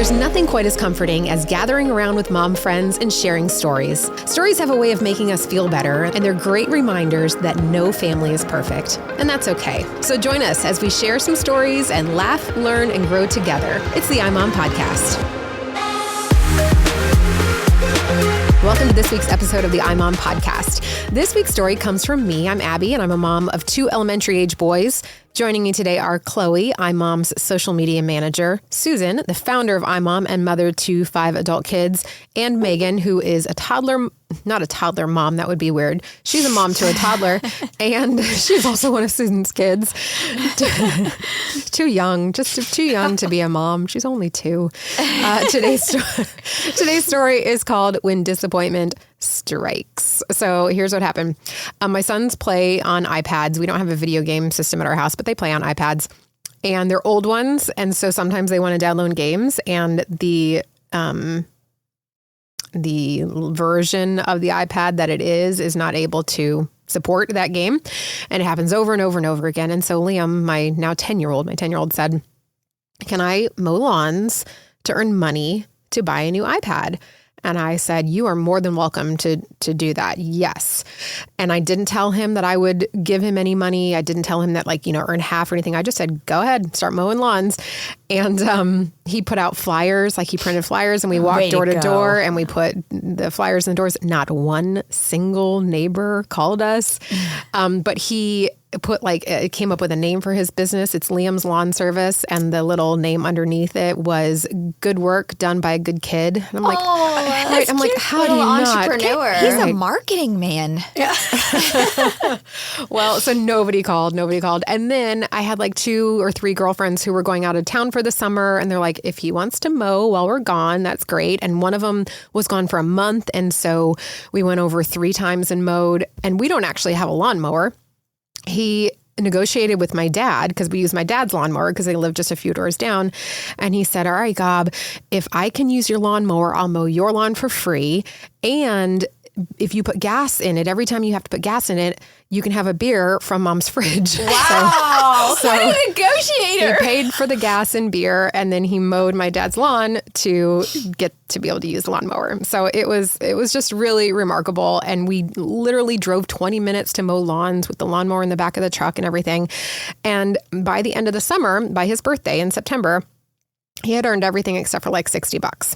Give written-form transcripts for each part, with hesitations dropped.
There's nothing quite as comforting as gathering around with mom friends and sharing stories. Stories have a way of making us feel better, and they're great reminders that no family is perfect. And that's okay. So join us as we share some stories and laugh, learn, and grow together. It's the iMom Podcast. Welcome to this week's episode of the iMom Podcast. This week's story comes from me. I'm Abby, and I'm a mom of 2 elementary age boys. Joining me today are Chloe, iMom's social media manager, Susan, the founder of iMom and mother to 5 adult kids, and Megan, who is a toddler, not a toddler mom, that would be weird. She's a mom to a toddler, and she's also one of Susan's kids. Too young to be a mom. She's only 2. Today's story is called When Disappointment Strikes. So here's what happened. My sons play on iPads. We don't have a video game system at our house, but they play on iPads, and they're old ones. And so sometimes they want to download games, and the version of the iPad that it is not able to support that game. And it happens over and over and over again. And so Liam, my now 10-year-old said, "Can I mow lawns to earn money to buy a new iPad?" And I said, "You are more than welcome to do that. Yes." And I didn't tell him that I would give him any money. I didn't tell him that earn half or anything. I just said, "Go ahead, start mowing lawns." And he put out flyers, he printed flyers, and we walked door to door and we put the flyers in the doors. Not one single neighbor called us. But he put it came up with a name for his business. It's Liam's Lawn Service, and the little name underneath it was "Good work done by a good kid." And I'm like, how do you entrepreneur. not? He's a marketing man. Yeah. Well, so nobody called. And then I had 2 or 3 girlfriends who were going out of town for the summer, and they're like, "If he wants to mow while we're gone, that's great." And one of them was gone for a month, and so we went over 3 times and mowed. And we don't actually have a lawnmower. He negotiated with my dad, because we use my dad's lawnmower because they live just a few doors down. And he said, "All right, Gob, if I can use your lawnmower, I'll mow your lawn for free. And if you put gas in it, every time you have to put gas in it, you can have a beer from Mom's fridge." Wow. So what a negotiator. He paid for the gas and beer, and then he mowed my dad's lawn to get to be able to use the lawnmower. So it was just really remarkable. And we literally drove 20 minutes to mow lawns with the lawnmower in the back of the truck and everything. And by the end of the summer, by his birthday in September, he had earned everything except for $60.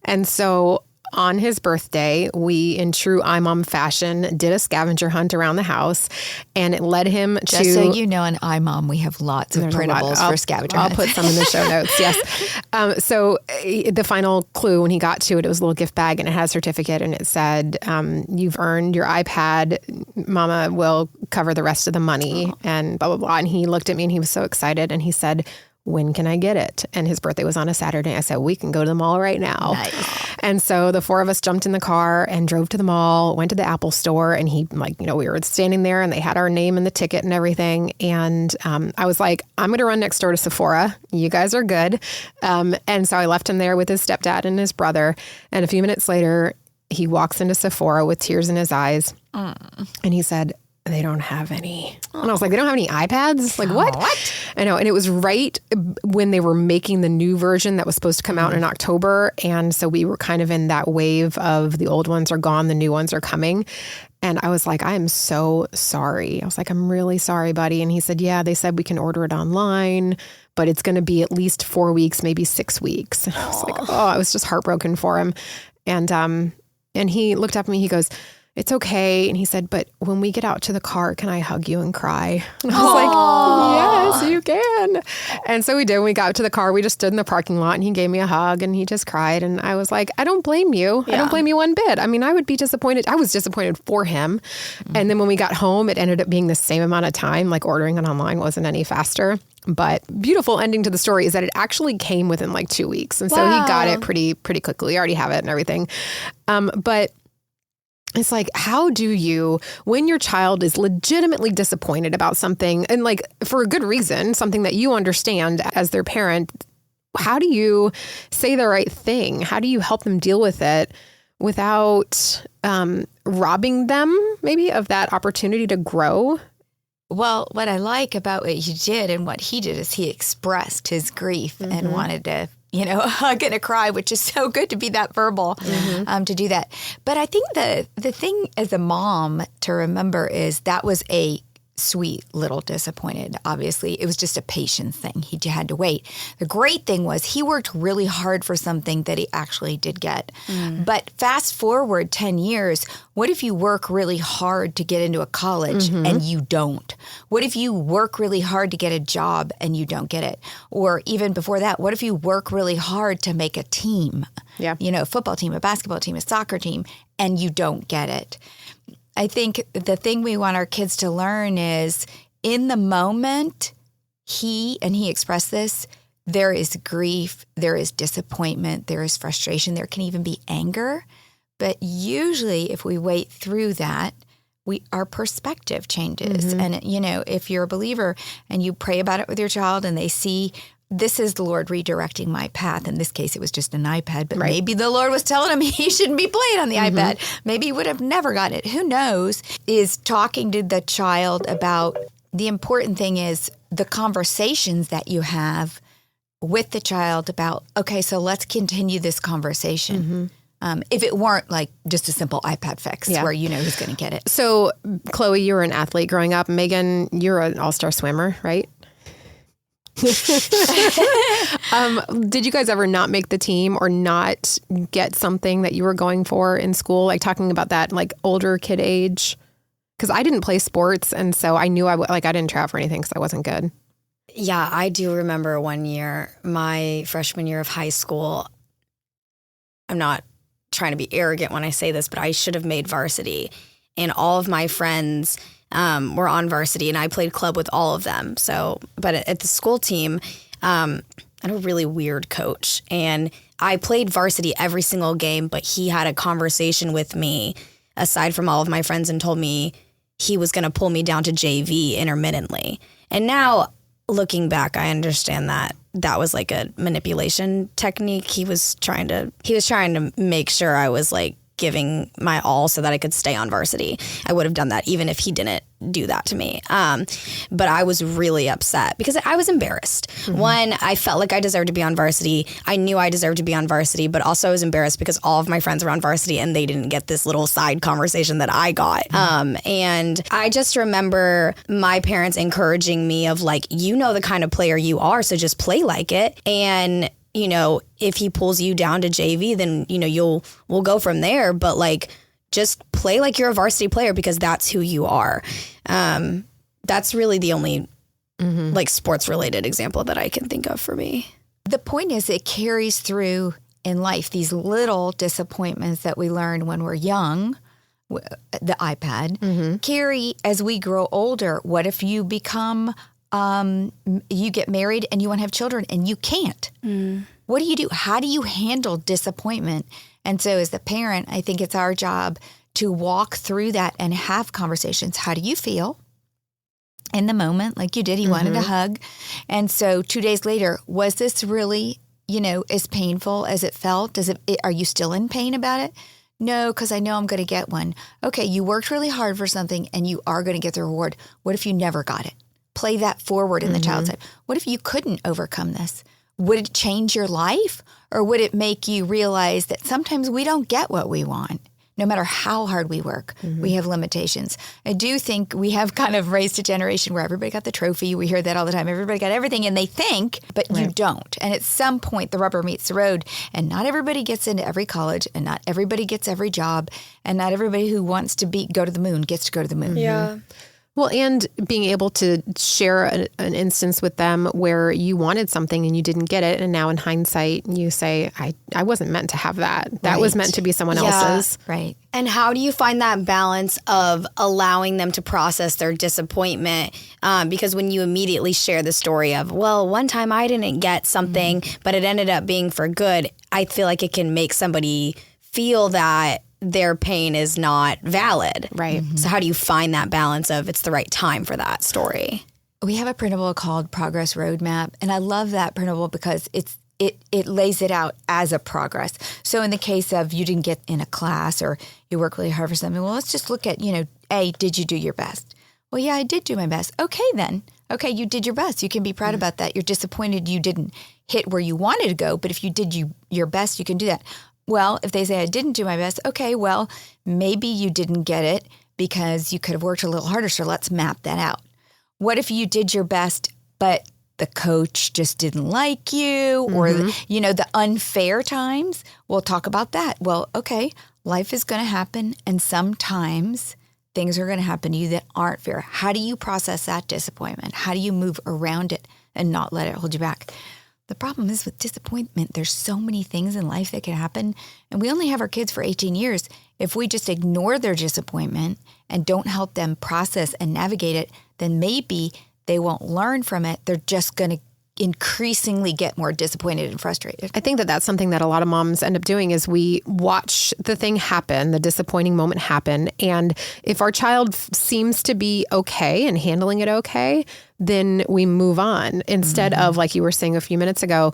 And so on his birthday, we, in true iMom fashion, did a scavenger hunt around the house, and it led him to... Just so you know, in iMom, we have lots of printables for scavenger hunts. I'll put some in the show notes, yes. So the final clue, when he got to it, it was a little gift bag, and it had a certificate, and it said, "You've earned your iPad. Mama will cover the rest of the money," and blah, blah, blah. And he looked at me, and he was so excited, and he said, "When can I get it?" And his birthday was on a Saturday. I said, "We can go to the mall right now." Nice. And so the 4 of us jumped in the car and drove to the mall, went to the Apple store, and he, we were standing there, and they had our name and the ticket and everything. And I was like, "I'm going to run next door to Sephora. You guys are good." And so I left him there with his stepdad and his brother. And a few minutes later, he walks into Sephora with tears in his eyes. And he said, "They don't have any." And I was like, "They don't have any iPads?" What? I know. And it was right when they were making the new version that was supposed to come out in October. And so we were kind of in that wave of the old ones are gone, the new ones are coming. And I was like, "I am so sorry." I was like, "I'm really sorry, buddy." And he said, "Yeah, they said we can order it online, but it's going to be at least 4 weeks, maybe 6 weeks." And I was like, I was just heartbroken for him. And he looked up at me, he goes, "It's okay." And he said, "But when we get out to the car, can I hug you and cry?" And I was like, "Yes, you can." And so we did. When we got out to the car, we just stood in the parking lot, and he gave me a hug, and he just cried. And I was like, "I don't blame you. Yeah. I don't blame you one bit." I mean, I would be disappointed. I was disappointed for him. Mm-hmm. And then when we got home, it ended up being the same amount of time. Ordering it online wasn't any faster. But beautiful ending to the story is that it actually came within 2 weeks. And so he got it pretty quickly. We already have it and everything. But it's how do you, when your child is legitimately disappointed about something, and for a good reason, something that you understand as their parent, how do you say the right thing? How do you help them deal with it without robbing them maybe of that opportunity to grow Well, what I like about what you did and what he did is he expressed his grief and wanted to, hug and a cry, which is so good to be that verbal, to do that. But I think the thing as a mom to remember is that was a sweet little disappointed. Obviously, it was just a patience thing. He had to wait. The great thing was he worked really hard for something that he actually did get. But fast forward 10 years, what if you work really hard to get into a college and you don't? What if you work really hard to get a job and you don't get it? Or even before that, what if you work really hard to make a team? Yeah. A football team, a basketball team, a soccer team, and you don't get it? I think the thing we want our kids to learn is in the moment, he expressed this, there is grief, there is disappointment, there is frustration, there can even be anger. But usually if we wait through that, our perspective changes. And, if you're a believer and you pray about it with your child and they see, this is the Lord redirecting my path. In this case, it was just an iPad, but maybe the Lord was telling him he shouldn't be playing on the iPad. Maybe he would have never gotten it. Who knows? Is talking to the child about the important thing is the conversations that you have with the child about, okay, so let's continue this conversation. If it weren't like just a simple iPad fix where who's going to get it. So, Chloe, you were an athlete growing up. Megan, you're an all-star swimmer, right? Did you guys ever not make the team or not get something that you were going for in school? Like talking about that, like older kid age? Because I didn't play sports. And so I knew I didn't try out for anything because I wasn't good. Yeah, I do remember one year, my freshman year of high school. I'm not trying to be arrogant when I say this, but I should have made varsity. And all of my friends were on varsity, and I played club with all of them. But at the school team, I had a really weird coach, and I played varsity every single game, but he had a conversation with me aside from all of my friends and told me he was going to pull me down to JV intermittently. And now looking back, I understand that was like a manipulation technique. He was trying to make sure I was like giving my all so that I could stay on varsity. I would have done that even if he didn't do that to me. But I was really upset because I was embarrassed. One, I felt like I deserved to be on varsity. I knew I deserved to be on varsity, but also I was embarrassed because all of my friends were on varsity and they didn't get this little side conversation that I got. And I just remember my parents encouraging me of like, the kind of player you are, so just play like it. And if he pulls you down to JV, then, we'll go from there. But like, just play like you're a varsity player because that's who you are. That's really the only like sports related example that I can think of for me. The point is it carries through in life. These little disappointments that we learn when we're young, the iPad, carry as we grow older. What if you become you get married and you want to have children and you can't? What do you do? How do you handle disappointment? And so as the parent, I think it's our job to walk through that and have conversations. How do you feel in the moment? Like you did, he wanted a hug. And so 2 days later, was this really, as painful as it felt? Are you still in pain about it? No, because I know I'm going to get one. Okay, you worked really hard for something and you are going to get the reward. What if you never got it? Play that forward in the child's head. What if you couldn't overcome this? Would it change your life, or would it make you realize that sometimes we don't get what we want? No matter how hard we work, we have limitations. I do think we have kind of raised a generation where everybody got the trophy. We hear that all the time. Everybody got everything, and they think, but you don't. And at some point, the rubber meets the road, and not everybody gets into every college, and not everybody gets every job, and not everybody who wants to go to the moon gets to go to the moon. Yeah. Well, and being able to share an instance with them where you wanted something and you didn't get it. And now in hindsight, you say, I wasn't meant to have that. That was meant to be someone else's. Right. And how do you find that balance of allowing them to process their disappointment? Because when you immediately share the story of, well, one time I didn't get something, but it ended up being for good, I feel like it can make somebody feel that their pain is not valid. Right. So how do you find that balance of it's the right time for that story? We have a printable called Progress Roadmap, and I love that printable because it lays it out as a progress. So in the case of you didn't get in a class or you work really hard for something, well, let's just look at, A, did you do your best? Well, yeah, I did do my best. Okay, then. Okay, you did your best. You can be proud about that. You're disappointed you didn't hit where you wanted to go, but if you did your best, you can do that. Well, if they say I didn't do my best, okay, well, maybe you didn't get it because you could have worked a little harder, so let's map that out. What if you did your best, but the coach just didn't like you, or the unfair times? We'll talk about that. Well, okay, life is going to happen, and sometimes things are going to happen to you that aren't fair. How do you process that disappointment? How do you move around it and not let it hold you back? The problem is with disappointment, there's so many things in life that can happen, and we only have our kids for 18 years. If we just ignore their disappointment and don't help them process and navigate it, then maybe they won't learn from it. They're just going to increasingly get more disappointed and frustrated. I think that that's something that a lot of moms end up doing is we watch the thing happen, the disappointing moment happen. And if our child seems to be okay and handling it okay, then we move on instead of, like you were saying a few minutes ago,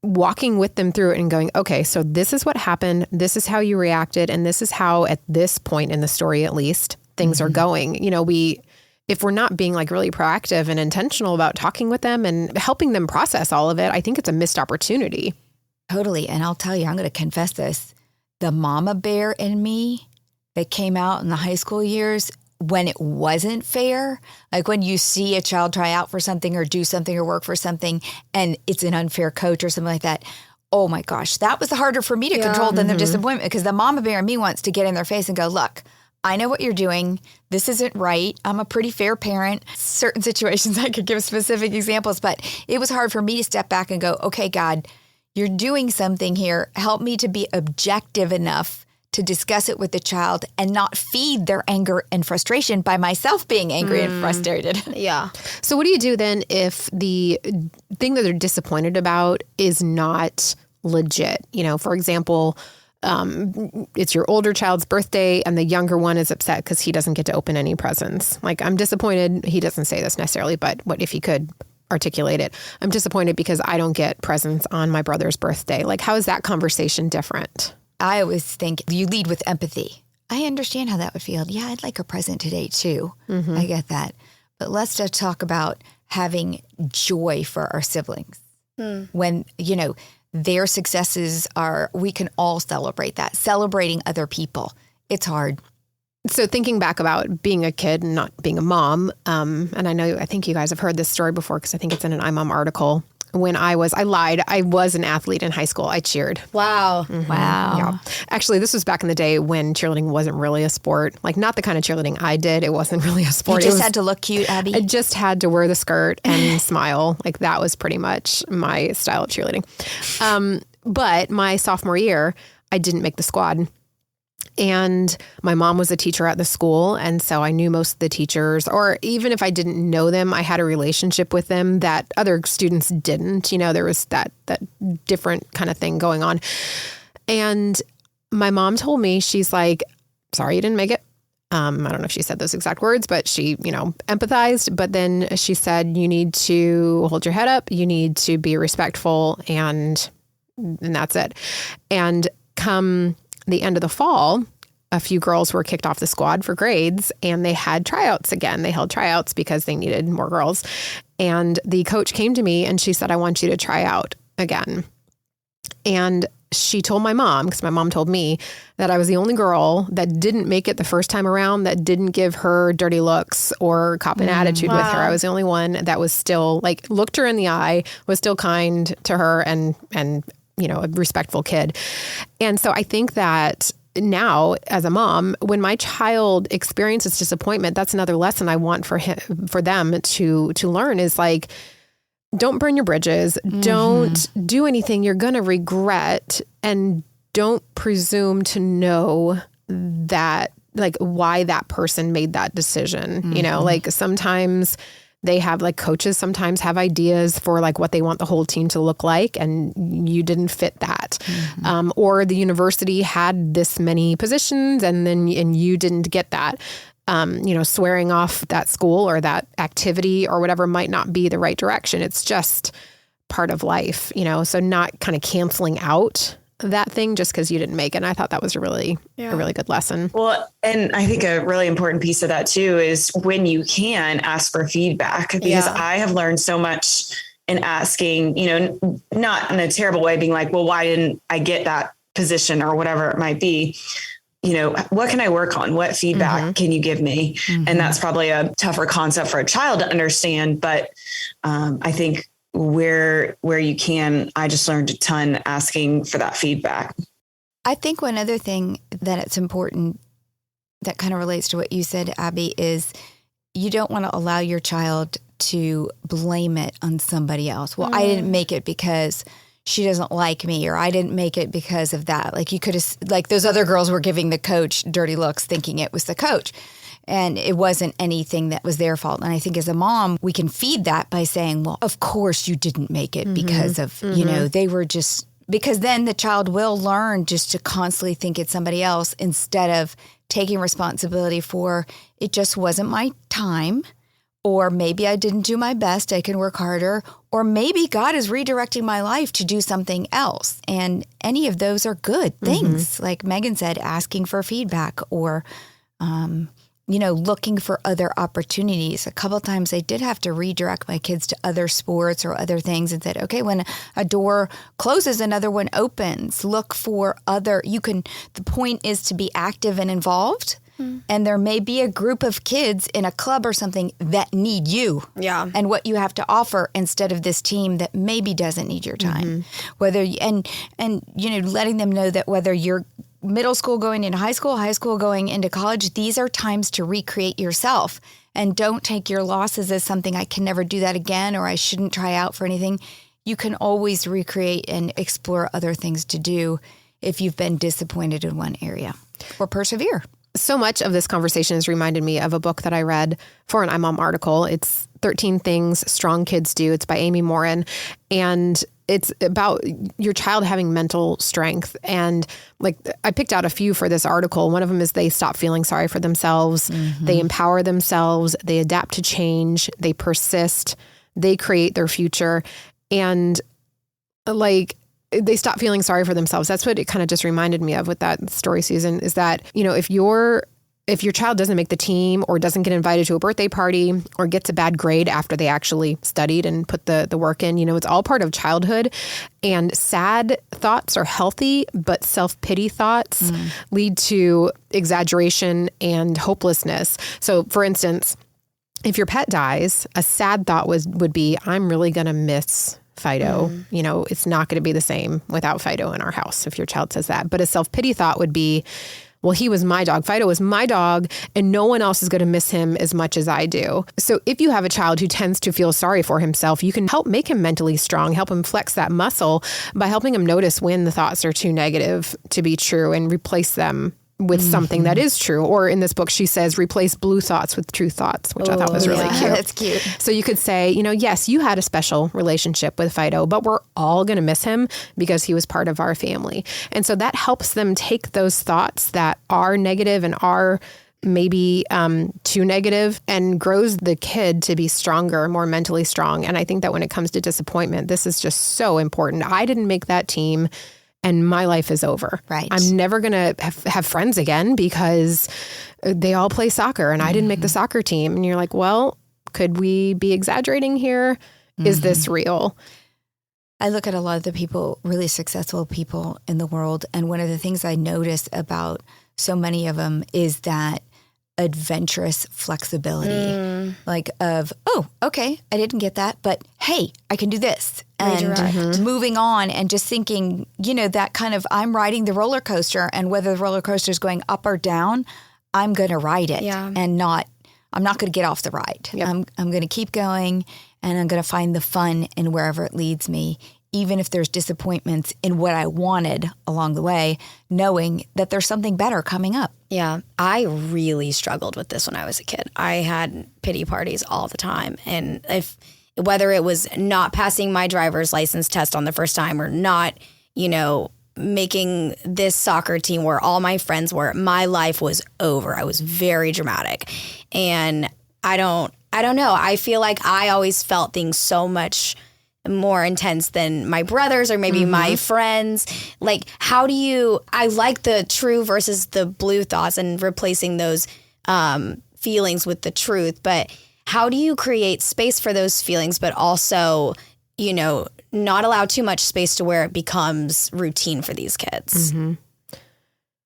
walking with them through it and going, okay, so this is what happened. This is how you reacted. And this is how, at this point in the story, at least, things are going. If we're not being like really proactive and intentional about talking with them and helping them process all of it, I think it's a missed opportunity. Totally. And I'll tell you, I'm going to confess this. The mama bear in me that came out in the high school years when it wasn't fair, like when you see a child try out for something or do something or work for something and it's an unfair coach or something like that. Oh my gosh, that was harder for me to control than their disappointment, because the mama bear in me wants to get in their face and go, look, I know what you're doing. This isn't right. I'm a pretty fair parent. Certain situations I could give specific examples, but it was hard for me to step back and go, okay, God, you're doing something here. Help me to be objective enough to discuss it with the child and not feed their anger and frustration by myself being angry and frustrated. Yeah. So what do you do then if the thing that they're disappointed about is not legit? For example, it's your older child's birthday and the younger one is upset because he doesn't get to open any presents. Like, I'm disappointed. He doesn't say this necessarily, but what if he could articulate it? I'm disappointed because I don't get presents on my brother's birthday. Like, how is that conversation different? I always think you lead with empathy. I understand how that would feel. Yeah, I'd like a present today too. I get that. But let's just talk about having joy for our siblings. When, their successes we can all celebrate that. Celebrating other people. It's hard. So thinking back about being a kid and not being a mom, and I think you guys have heard this story before because I think it's in an iMom article. When I lied. I was an athlete in high school. I cheered. Wow. Wow. Yeah. Actually, this was back in the day when cheerleading wasn't really a sport. Like, not the kind of cheerleading I did. It wasn't really a sport. You just had to look cute, Abby? I just had to wear the skirt and smile. Like, that was pretty much my style of cheerleading. But my sophomore year, I didn't make the squad. And my mom was a teacher at the school. And so I knew most of the teachers, or even if I didn't know them, I had a relationship with them that other students didn't. There was that different kind of thing going on. And my mom told me, she's like, sorry, you didn't make it. I don't know if she said those exact words, but she, empathized. But then she said, you need to hold your head up. You need to be respectful. And that's it. And come the end of the fall, a few girls were kicked off the squad for grades and they had tryouts again. They held tryouts because they needed more girls. And the coach came to me and she said, I want you to try out again. And she told my mom, because my mom told me, that I was the only girl that didn't make it the first time around, that didn't give her dirty looks or cop an attitude with her. I was the only one that was still looked her in the eye, was still kind to her and a respectful kid. And so I think that now as a mom, when my child experiences disappointment, that's another lesson I want for them to learn is don't burn your bridges. Don't do anything you're going to regret, and don't presume to know that why that person made that decision. Sometimes they have coaches sometimes have ideas for what they want the whole team to look like, and you didn't fit that. Or the university had this many positions and you didn't get that. Swearing off that school or that activity or whatever might not be the right direction. It's just part of life, so not kind of canceling out that thing just because you didn't make it. And I thought that was a really good lesson. Well, and I think a really important piece of that too is when you can ask for feedback, because I have learned so much in asking, not in a terrible way, being like, well, why didn't I get that position or whatever it might be? What can I work on? What feedback can you give me? And that's probably a tougher concept for a child to understand. But I think where you can, I just learned a ton asking for that feedback. I think one other thing that it's important that kind of relates to what you said, Abby, is you don't want to allow your child to blame it on somebody else. Well, I didn't make it because she doesn't like me, or I didn't make it because of that. Like you could have, like those other girls were giving the coach dirty looks thinking it was the coach. And it wasn't anything that was their fault. And I think as a mom, we can feed that by saying, well, of course you didn't make it because of, they were just, because then the child will learn just to constantly think it's somebody else instead of taking responsibility for, it just wasn't my time. Or maybe I didn't do my best, I can work harder. Or maybe God is redirecting my life to do something else. And any of those are good things. Like Megan said, asking for feedback or, looking for other opportunities. A couple of times I did have to redirect my kids to other sports or other things and said, okay, when a door closes, another one opens. Look for the point is to be active and involved. And there may be a group of kids in a club or something that need you and what you have to offer instead of this team that maybe doesn't need your time. Whether and letting them know that whether you're middle school going into high school going into college, these are times to recreate yourself. And don't take your losses as something I can never do that again or I shouldn't try out for anything. You can always recreate and explore other things to do if you've been disappointed in one area or persevere. So much of this conversation has reminded me of a book that I read for an iMom article. It's 13 Things Strong Kids Do. It's by Amy Morin. And it's about your child having mental strength. And like I picked out a few for this article. One of them is they stop feeling sorry for themselves. They empower themselves. They adapt to change. They persist. They create their future. And they stop feeling sorry for themselves. That's what it kind of just reminded me of with that story, Susan, is that, if your child doesn't make the team or doesn't get invited to a birthday party or gets a bad grade after they actually studied and put the work in, it's all part of childhood. And sad thoughts are healthy, but self-pity thoughts lead to exaggeration and hopelessness. So for instance, if your pet dies, a sad thought would be, I'm really going to miss Fido. It's not going to be the same without Fido in our house if your child says that. But a self-pity thought would be, well, he was my dog. Fido was my dog, and no one else is going to miss him as much as I do. So if you have a child who tends to feel sorry for himself, you can help make him mentally strong, help him flex that muscle by helping him notice when the thoughts are too negative to be true and replace them with something that is true. Or in this book, she says, replace blue thoughts with true thoughts, which I thought was really cute. That's cute. So you could say, yes, you had a special relationship with Fido, but we're all going to miss him because he was part of our family. And so that helps them take those thoughts that are negative and are maybe too negative and grows the kid to be stronger, more mentally strong. And I think that when it comes to disappointment, this is just so important. I didn't make that team. And my life is over. Right. I'm never going to have friends again because they all play soccer and I didn't make the soccer team. And you're like, well, could we be exaggerating here? Is this real? I look at a lot of the people, really successful people in the world. And one of the things I notice about so many of them is that adventurous flexibility, like of, oh, okay, I didn't get that, but hey, I can do this. And moving on and just thinking, that kind of, I'm riding the roller coaster and whether the roller coaster is going up or down, I'm going to ride it and I'm not going to get off the ride. Yep. I'm going to keep going and I'm going to find the fun in wherever it leads me, even if there's disappointments in what I wanted along the way, knowing that there's something better coming up. Yeah, I really struggled with this when I was a kid. I had pity parties all the time. And whether it was not passing my driver's license test on the first time or not, making this soccer team where all my friends were, my life was over. I was very dramatic. And I don't know. I feel like I always felt things so much more intense than my brothers or maybe my friends. Like, how do you, I like the true versus the blue thoughts and replacing those feelings with the truth, but how do you create space for those feelings, but also, you know, not allow too much space to where it becomes routine for these kids?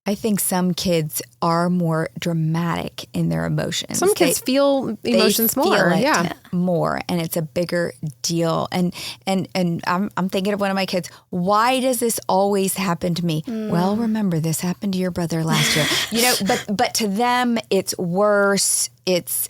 I think some kids are more dramatic in their emotions. Some kids feel emotions more. More, and it's a bigger deal. And I'm thinking of one of my kids. Why does this always happen to me? Well, remember, this happened to your brother last year. You know, but to them, it's worse. It's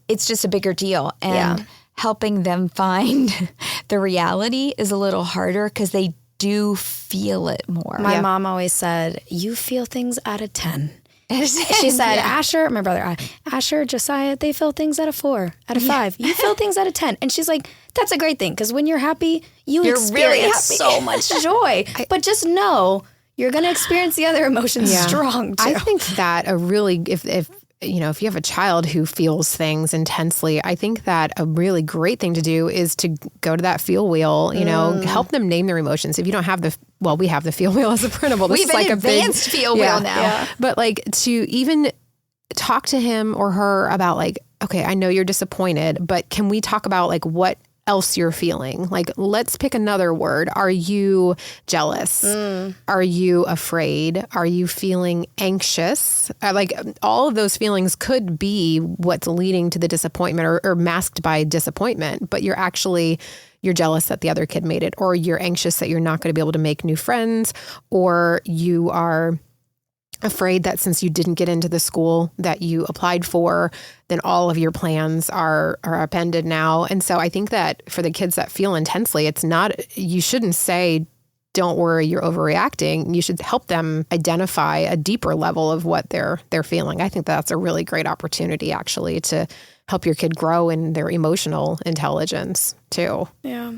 just a bigger deal. And helping them find the reality is a little harder because they do feel it more. My mom always said, you feel things out of 10. She said, Asher, my brother, Asher, Josiah, they feel things out of 4, out of 5. You feel things out of 10. And she's like, that's a great thing, because when you're happy, you're experience really happy. So much joy. But just know you're going to experience the other emotions strong too. I think that a really, if you know, if you have a child who feels things intensely, I think that a really great thing to do is to go to that feel wheel, you know, help them name their emotions. If you don't have we have the feel wheel as a printable. We have an advanced feel wheel now. Yeah. But like to even talk to him or her about like, okay, I know you're disappointed, but can we talk about like what else you're feeling? Like, let's pick another word. Are you jealous? Are you afraid? Are you feeling anxious? Like all of those feelings could be what's leading to the disappointment or masked by disappointment, but you're jealous that the other kid made it, or you're anxious that you're not going to be able to make new friends, or you are afraid that since you didn't get into the school that you applied for, then all of your plans are upended now. And so I think that for the kids that feel intensely, you shouldn't say, don't worry, you're overreacting. You should help them identify a deeper level of what they're feeling. I think that's a really great opportunity actually to help your kid grow in their emotional intelligence too. Yeah.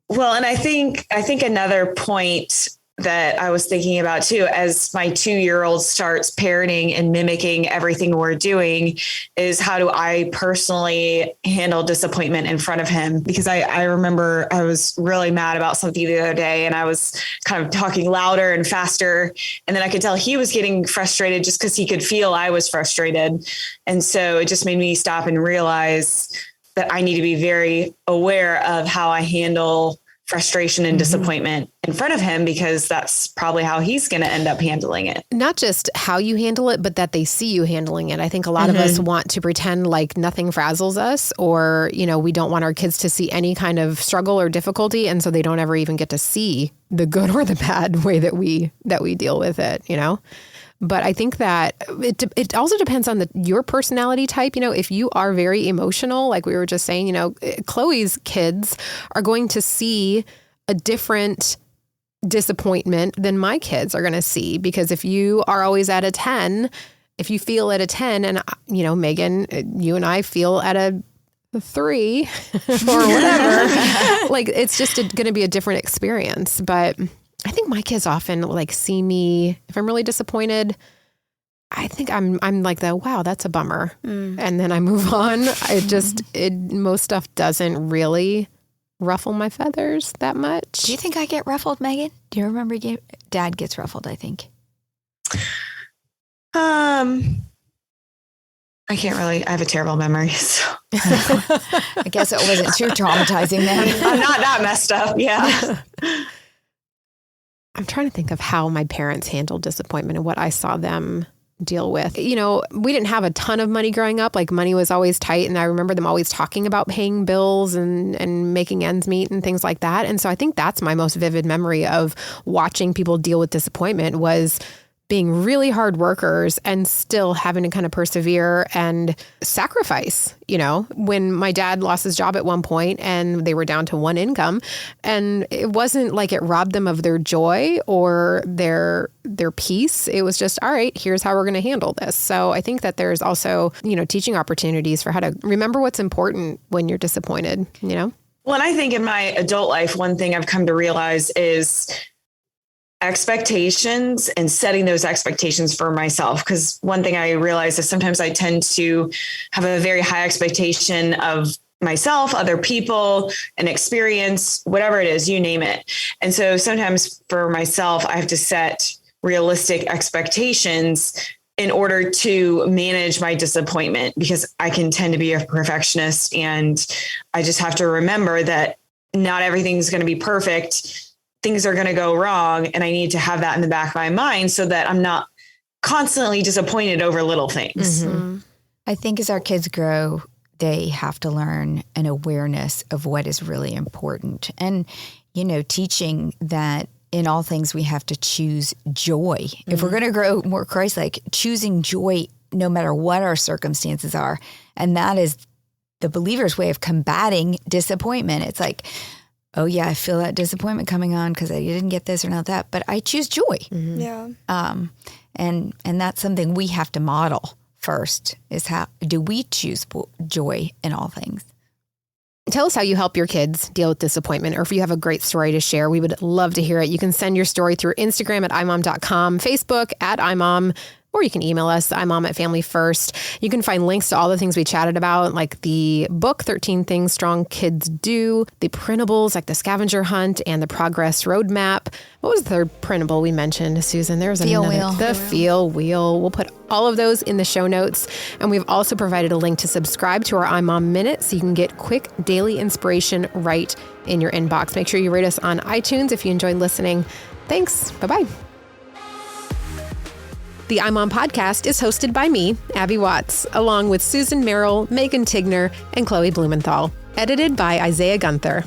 Well, and I think another point that I was thinking about too, as my 2-year-old starts parroting and mimicking everything we're doing, is how do I personally handle disappointment in front of him? Because I remember I was really mad about something the other day and I was kind of talking louder and faster. And then I could tell he was getting frustrated just because he could feel I was frustrated. And so it just made me stop and realize that I need to be very aware of how I handle frustration and disappointment in front of him, because that's probably how he's going to end up handling it. Not just how you handle it, but that they see you handling it. I think a lot of us want to pretend like nothing frazzles us, or, you know, we don't want our kids to see any kind of struggle or difficulty. And so they don't ever even get to see the good or the bad way that we deal with it, you know? But I think that it also depends on your personality type. You know, if you are very emotional, like we were just saying, you know, Chloe's kids are going to see a different disappointment than my kids are going to see. Because if you are always at a 10, if you feel at a 10 and, you know, Megan, you and I feel at a 3 or whatever, like it's just going to be a different experience. But I think my kids often like see me, if I'm really disappointed, I think I'm like wow, that's a bummer. And then I move on. Most stuff doesn't really ruffle my feathers that much. Do you think I get ruffled, Megan? Do you remember Dad gets ruffled, I think. I can't really, I have a terrible memory. So. I guess it wasn't too traumatizing then. I'm not that messed up. Yeah. I'm trying to think of how my parents handled disappointment and what I saw them deal with. You know, we didn't have a ton of money growing up. Like money was always tight. And I remember them always talking about paying bills and making ends meet and things like that. And so I think that's my most vivid memory of watching people deal with disappointment, was being really hard workers and still having to kind of persevere and sacrifice. You know, when my dad lost his job at one point and they were down to one income, and it wasn't like it robbed them of their joy or their peace. It was just, all right, here's how we're going to handle this. So I think that there's also, you know, teaching opportunities for how to remember what's important when you're disappointed, you know? Well, and I think in my adult life, one thing I've come to realize is expectations and setting those expectations for myself. Because one thing I realize is sometimes I tend to have a very high expectation of myself, other people, an experience, whatever it is, you name it. And so sometimes for myself, I have to set realistic expectations in order to manage my disappointment, because I can tend to be a perfectionist, and I just have to remember that not everything's going to be perfect. Things are going to go wrong. And I need to have that in the back of my mind so that I'm not constantly disappointed over little things. Mm-hmm. I think as our kids grow, they have to learn an awareness of what is really important. And, teaching that in all things, we have to choose joy. Mm-hmm. If we're going to grow more Christ-like, choosing joy no matter what our circumstances are. And that is the believer's way of combating disappointment. It's like, oh yeah, I feel that disappointment coming on because I didn't get this or not that, but I choose joy. Mm-hmm. Yeah. And that's something we have to model first, is how do we choose joy in all things? Tell us how you help your kids deal with disappointment, or if you have a great story to share, we would love to hear it. You can send your story through Instagram at imom.com, Facebook at imom, or you can email us, imom@familyfirst. You can find links to all the things we chatted about, like the book, 13 Things Strong Kids Do, the printables, like the Scavenger Hunt and the Progress Roadmap. What was the third printable we mentioned, Susan? There was Feel Wheel. The Feel Wheel. We'll put all of those in the show notes. And we've also provided a link to subscribe to our iMom Minute so you can get quick daily inspiration right in your inbox. Make sure you rate us on iTunes if you enjoy listening. Thanks. Bye-bye. The iMom podcast is hosted by me, Abby Watts, along with Susan Merrill, Megan Tigner, and Chloe Blumenthal. Edited by Isaiah Gunther.